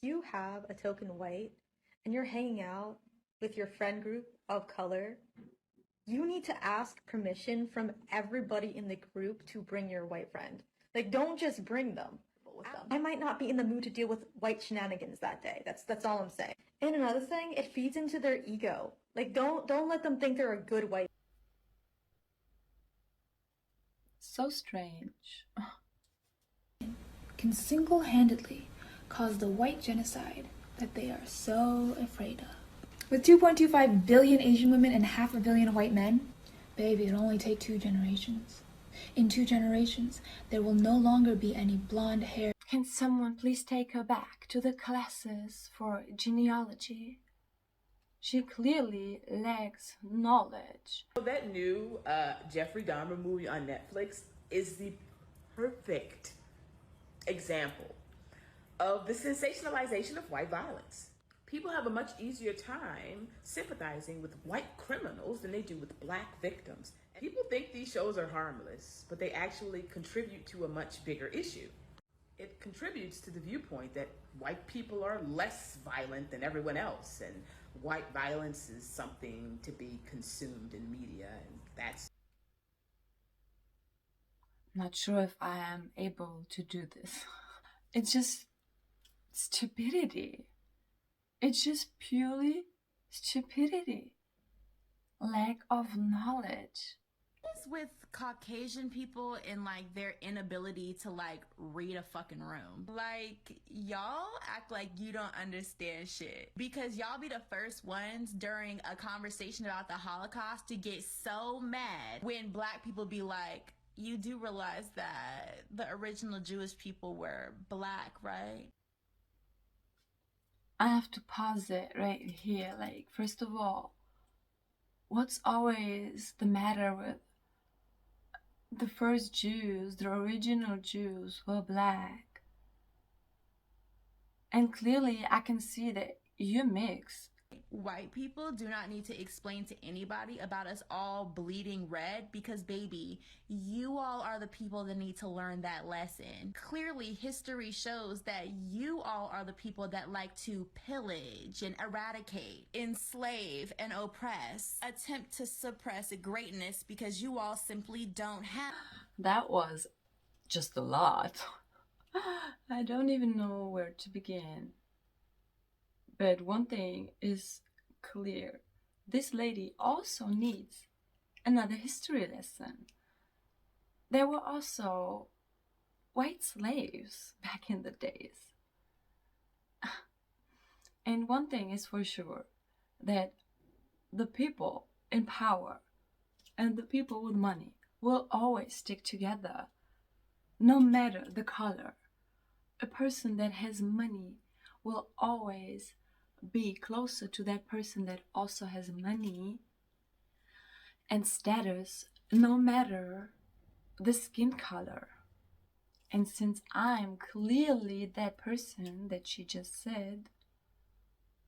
You have a token white and you're hanging out with your friend group of color, you need to ask permission from everybody in the group to bring your white friend. Like, don't just bring them with them. I might not be in the mood to deal with white shenanigans that day. That's all I'm saying. And another thing, it feeds into their ego. Like, don't let them think they're a good white. So strange. Can single-handedly cause the white genocide that they are so afraid of. With 2.25 billion Asian women and 500 million white men, baby, it'll only take 2 generations. In 2 generations, there will no longer be any blonde hair. Can someone please take her back to the classes for genealogy? She clearly lacks knowledge. That new Jeffrey Dahmer movie on Netflix is the perfect example of the sensationalization of white violence. People have a much easier time sympathizing with white criminals than they do with black victims. People think these shows are harmless, but they actually contribute to a much bigger issue. It contributes to the viewpoint that white people are less violent than everyone else, and white violence is something to be consumed in media, and that's... Not sure if I am able to do this. It's just stupidity. It's just purely stupidity. Lack of knowledge. With Caucasian people and like their inability to like read a fucking room. Like, y'all act like you don't understand shit because y'all be the first ones during a conversation about the Holocaust to get so mad when black people be like, you do realize that the original Jewish people were black, right? I have to pause it right here. Like, first of all, what's always the matter with the first Jews, the original Jews were black? And clearly I can see that you mix. White people do not need to explain to anybody about us all bleeding red because, baby, you all are the people that need to learn that lesson. Clearly, history shows that you all are the people that like to pillage and eradicate, enslave and oppress, attempt to suppress greatness because you all simply don't have. That was just a lot. I don't even know where to begin. But one thing is clear. This lady also needs another history lesson. There were also white slaves back in the days. And one thing is for sure, that the people in power and the people with money will always stick together, no matter the color. A person that has money will always be closer to that person that also has money and status, no matter the skin color. And since I'm clearly that person that she just said,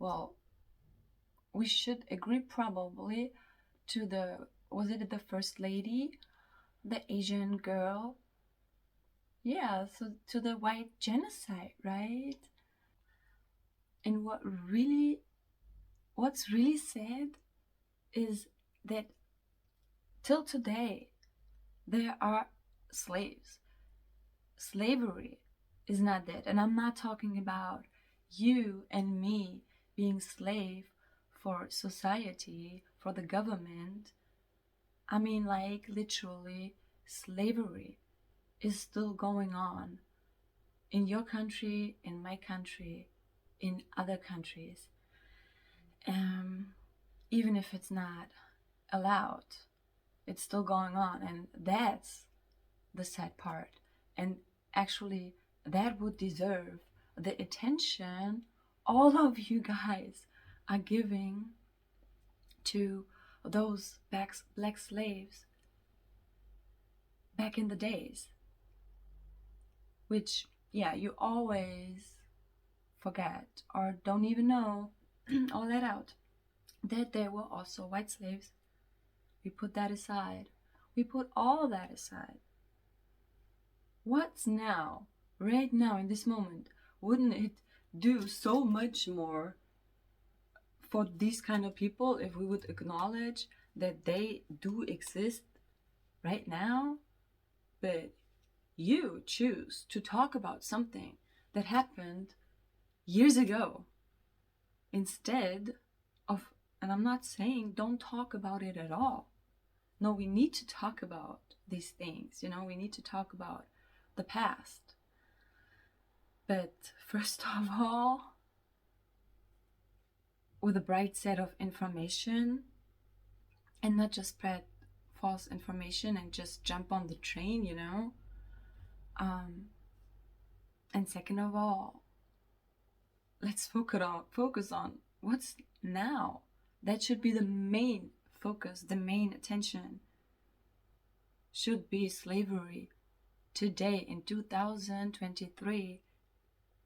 well, we should agree probably to the, was it the first lady, the Asian girl? Yeah, so to the white genocide, right? And what's really sad is that till today there are slaves. Slavery is not dead. And I'm not talking about you and me being slave for society, for the government. I mean, like, literally, slavery is still going on in your country, in my country, in other countries. Even if it's not allowed, it's still going on, and that's the sad part. And actually, that would deserve the attention all of you guys are giving to those black slaves back in the days, which, yeah, you always forget or don't even know or let out that there were also white slaves. We put that aside. We put all that aside. What's now, right now, in this moment, wouldn't it do so much more for these kind of people if we would acknowledge that they do exist right now. But you choose to talk about something that happened years ago instead of, and I'm not saying don't talk about it at all. No, we need to talk about these things, we need to talk about the past. But first of all, with a bright set of information, and not just spread false information and just jump on the train, and second of all, let's focus on what's now. That should be the main focus, the main attention should be slavery today in 2023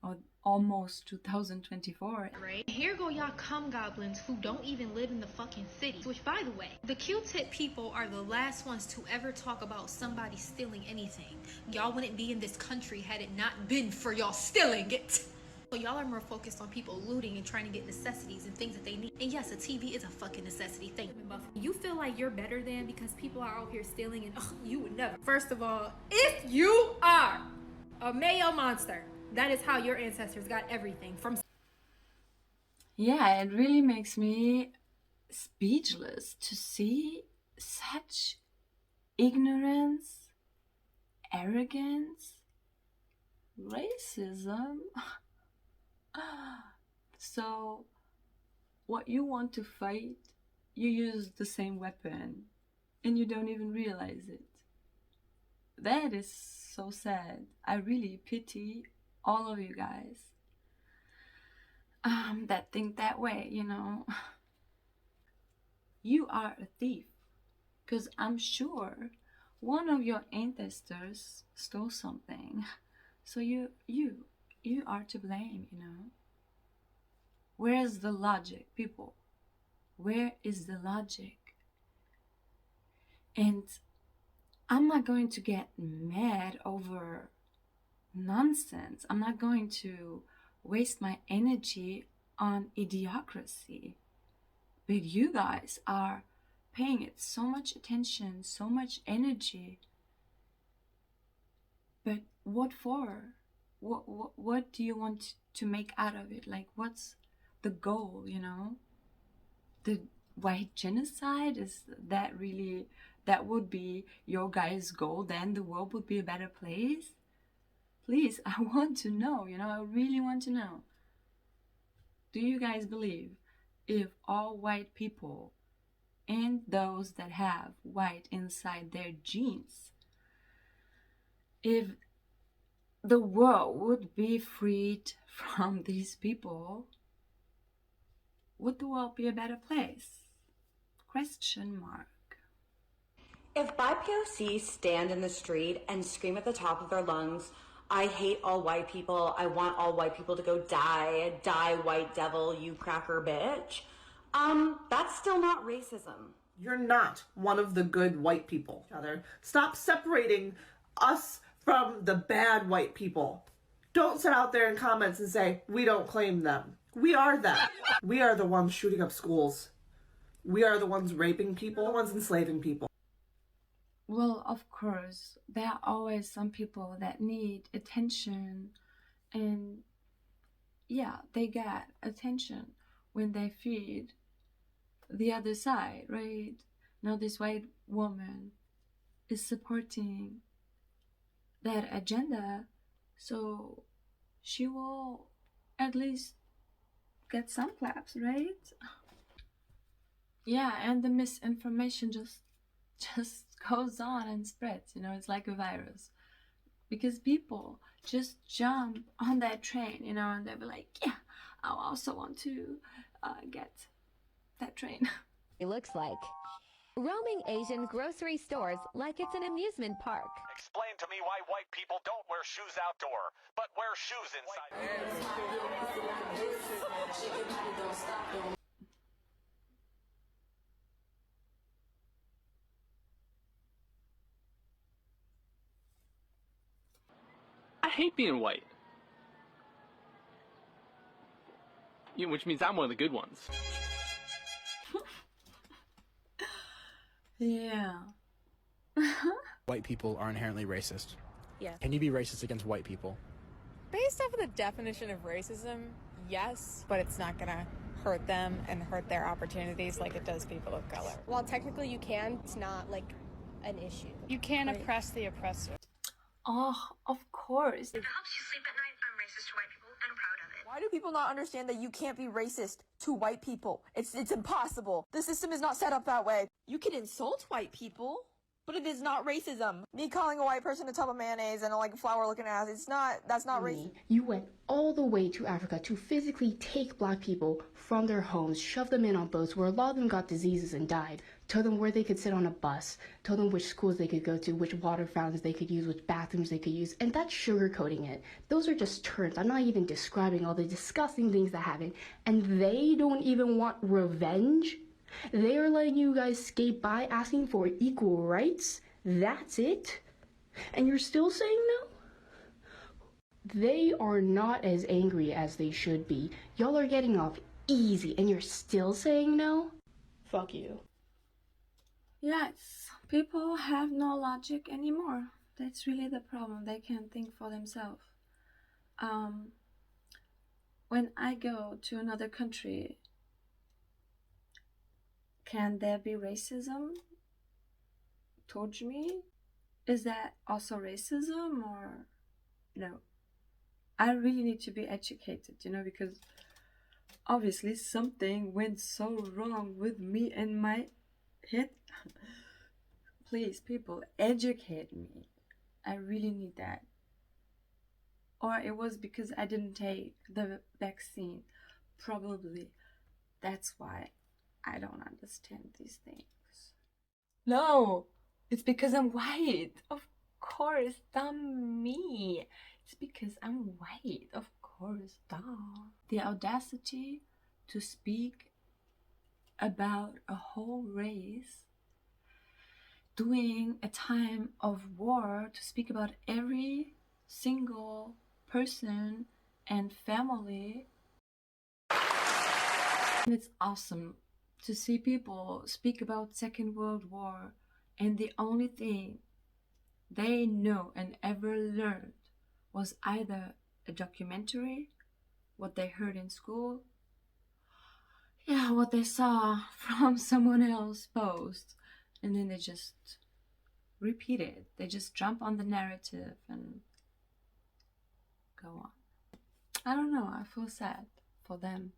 or almost 2024. Right? Here go y'all cum goblins who don't even live in the fucking city. Which, by the way, the Q-tip people are the last ones to ever talk about somebody stealing anything. Y'all wouldn't be in this country had it not been for y'all stealing it. So y'all are more focused on people looting and trying to get necessities and things that they need. And yes, a TV is a fucking necessity. Thank you. You feel like you're better than because people are out here stealing and you would never. First of all, if you are a Mayo monster, that is how your ancestors got everything from. Yeah, it really makes me speechless to see such ignorance, arrogance, racism. So, what you want to fight, you use the same weapon and you don't even realize it. That is so sad. I really pity all of you guys that think that way, You are a thief because I'm sure one of your ancestors stole something. So you are to blame, Where is the logic, people? Where is the logic? And I'm not going to get mad over nonsense. I'm not going to waste my energy on idiocracy. But you guys are paying it so much attention, so much energy. But what for? What do you want to make out of it? Like, what's the goal, The white genocide, is that really, that would be your guys' goal? Then the world would be a better place? Please, I want to know, I really want to know. Do you guys believe if all white people and those that have white inside their genes, if the world would be freed from these people, would the world be a better place? Question mark. If BIPOC stand in the street and scream at the top of their lungs, I hate all white people, I want all white people to go die, die white devil, you cracker bitch, that's still not racism. You're not one of the good white people. Stop separating us from the bad white people. Don't sit out there in comments and say, we don't claim them. We are them. We are the ones shooting up schools. We are the ones raping people, the ones enslaving people. Well, of course, there are always some people that need attention, and yeah, they get attention when they feed the other side, right? Now this white woman is supporting that agenda, so she will at least get some claps, right? Yeah, and the misinformation just goes on and spreads, it's like a virus, because people just jump on that train, and they'll be like, yeah, I also want to get that train. It looks like roaming Asian grocery stores like it's an amusement park. Explain to me why white people don't wear shoes outdoor, but wear shoes inside. I hate being white. Which means I'm one of the good ones. Yeah. White people are inherently racist. Yeah. Can you be racist against white people? Based off of the definition of racism, yes, but it's not gonna hurt them and hurt their opportunities like it does people of color. While technically you can, it's not like an issue. You can't oppress the oppressor. Oh, of course. If it helps you sleep at night, I'm racist to white people, and I'm proud of it. Why do people not understand that you can't be racist to white people? It's impossible. The system is not set up that way. You can insult white people, but it is not racism. Me calling a white person a tub of mayonnaise and like a flower looking ass, that's not racist. You went all the way to Africa to physically take black people from their homes, shove them in on boats where a lot of them got diseases and died, tell them where they could sit on a bus, tell them which schools they could go to, which water fountains they could use, which bathrooms they could use, and that's sugarcoating it. Those are just terms. I'm not even describing all the disgusting things that happen, and they don't even want revenge. They are letting you guys skate by asking for equal rights. That's it? And you're still saying no? They are not as angry as they should be. Y'all are getting off easy and you're still saying no? Fuck you. Yes, people have no logic anymore. That's really the problem. They can't think for themselves. When I go to another country, can there be racism towards me? Is that also racism or no? I really need to be educated, because obviously something went so wrong with me and my head. Please, people, educate me. I really need that. Or it was because I didn't take the vaccine. Probably that's why I don't understand these things. No, it's because I'm white. Of course, dumb me. It's because I'm white. Of course, duh. The audacity to speak about a whole race during a time of war, to speak about every single person and family. And it's awesome to see people speak about Second World War, and the only thing they know and ever learned was either a documentary, what they heard in school, what they saw from someone else's post, and then they just repeat it. They just jump on the narrative and go on. I don't know, I feel sad for them.